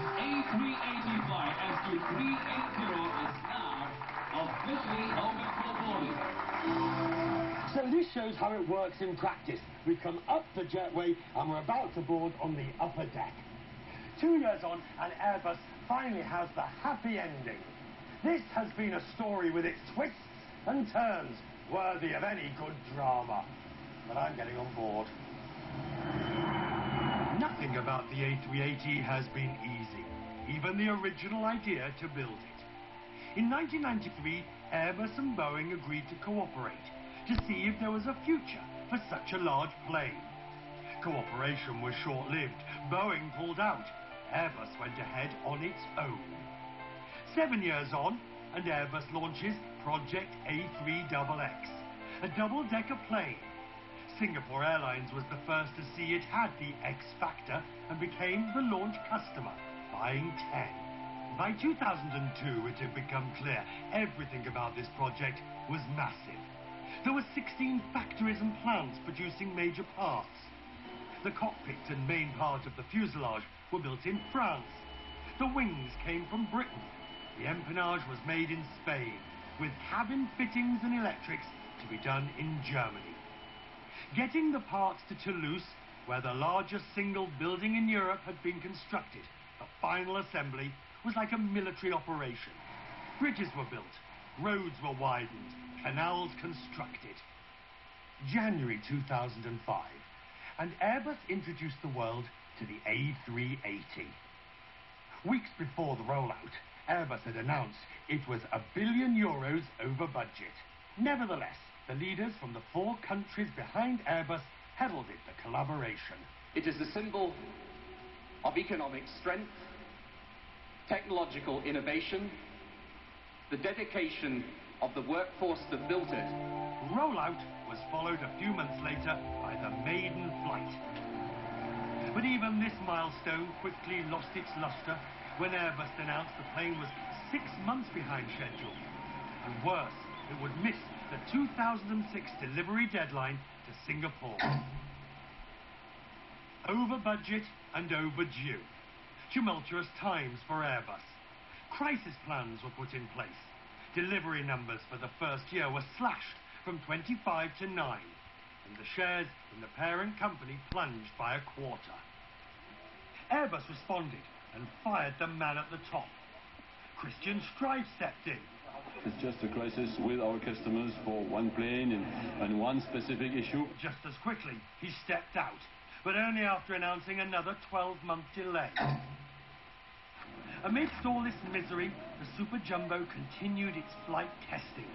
A380 flight SU380 is now officially open for boarding. So this shows how it works in practice. We come up the jetway and we're about to board on the upper deck. 2 years on, and Airbus finally has the happy ending. This has been a story with its twists and turns, worthy of any good drama. But I'm getting on board. Nothing about the A380 has been easy, even the original idea to build it. In 1993, Airbus and Boeing agreed to cooperate to see if there was a future for such a large plane. Cooperation was short-lived. Boeing pulled out. Airbus went ahead on its own. 7 years on, and Airbus launches Project A3XX, a double-decker plane. Singapore Airlines was the first to see it had the X factor and became the launch customer, buying 10. By 2002, it had become clear everything about this project was massive. There were 16 factories and plants producing major parts. The cockpit and main part of the fuselage were built in France. The wings came from Britain. The empennage was made in Spain, with cabin fittings and electrics to be done in Germany. Getting the parts to Toulouse, where the largest single building in Europe had been constructed, the final assembly was like a military operation. Bridges were built, roads were widened, canals constructed. January 2005, and Airbus introduced the world to the A380. Weeks before the rollout, Airbus had announced it was €1 billion over budget. Nevertheless, the leaders from the 4 countries behind Airbus heralded the collaboration. It is a symbol of economic strength, technological innovation, the dedication of the workforce that built it. Rollout was followed a few months later by the maiden flight. But even this milestone quickly lost its luster when Airbus announced the plane was 6 months behind schedule. And worse, it would miss the 2006 delivery deadline to Singapore. Over budget and overdue. Tumultuous times for Airbus. Crisis plans were put in place. Delivery numbers for the first year were slashed from 25 to 9, and the shares in the parent company plunged by a quarter. Airbus responded and fired the man at the top. Christian Strife stepped in. It's just a crisis with our customers for one plane and one specific issue. Just as quickly, he stepped out, but only after announcing another 12-month delay. Amidst all this misery, the Super Jumbo continued its flight testing,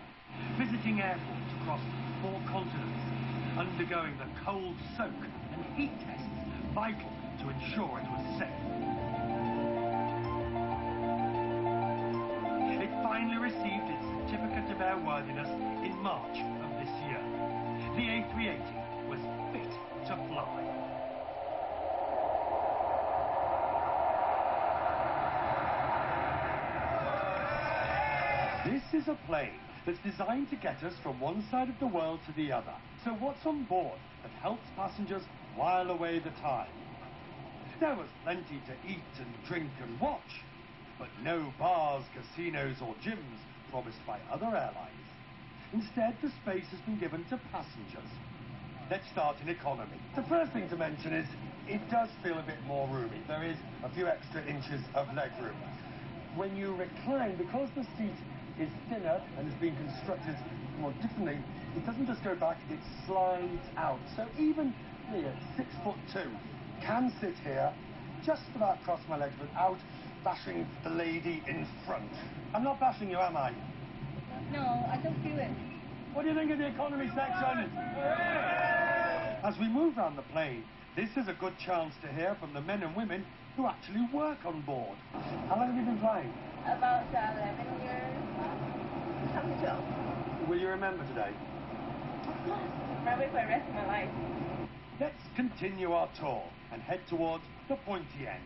visiting airports across 4 continents, undergoing the cold soak and heat tests vital to ensure it was safe. It finally received its certificate of airworthiness in March of this year. The A380 was fit to fly. This is a plane that's designed to get us from one side of the world to the other. So what's on board that helps passengers while away the time? There was plenty to eat and drink and watch, but no bars, casinos or gyms promised by other airlines. Instead, the space has been given to passengers. Let's start in economy. The first thing to mention is it does feel a bit more roomy. There is a few extra inches of legroom. When you recline, because the seat is thinner and has been constructed more differently, it doesn't just go back, it slides out. So even me at 6'2" can sit here, just about cross my legs without bashing the lady in front. I'm not bashing you, am I? No, I don't feel it. What do you think of the economy section? As we move around the plane, this is a good chance to hear from the men and women who actually work on board. How long have you been flying? About 11 years. Come to 12. Will you remember today? Probably for the rest of my life. Let's continue our tour and head towards the pointy end.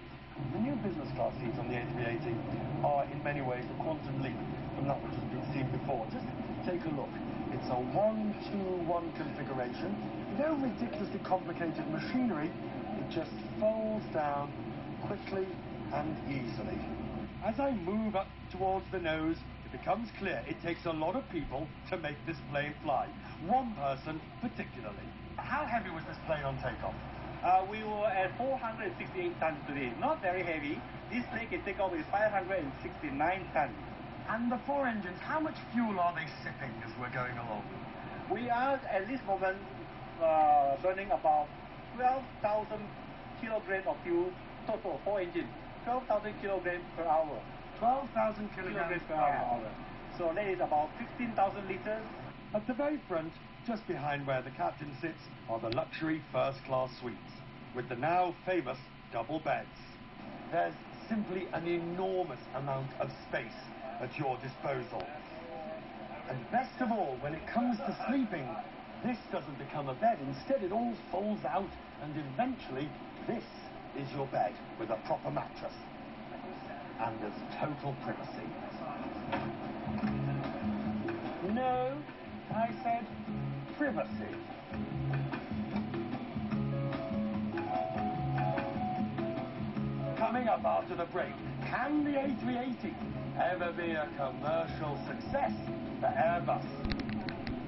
The new business class seats on the A380 are in many ways a quantum leap from that which has been seen before. Just take a look. It's a 1-2-1 configuration. No ridiculously complicated machinery. It just folds down quickly and easily. As I move up towards the nose, it becomes clear it takes a lot of people to make this plane fly. One person particularly. How heavy was this plane on takeoff? We were at 468 tons today. Not very heavy. This plane can take off with 569 tons. And the four engines, how much fuel are they sipping as we're going along? We are at this moment burning about 12,000 kilograms of fuel total, four engines. 12,000 kilograms per hour. 12,000 kilograms per hour. So that is about 15,000 liters. At the very front, just behind where the captain sits, are the luxury first-class suites, with the now famous double beds. There's simply an enormous amount of space at your disposal. And best of all, when it comes to sleeping, this doesn't become a bed. Instead, it all folds out, and eventually, this is your bed with a proper mattress. And there's total privacy. No, I said privacy. Coming up after the break, can the A380 ever be a commercial success for Airbus?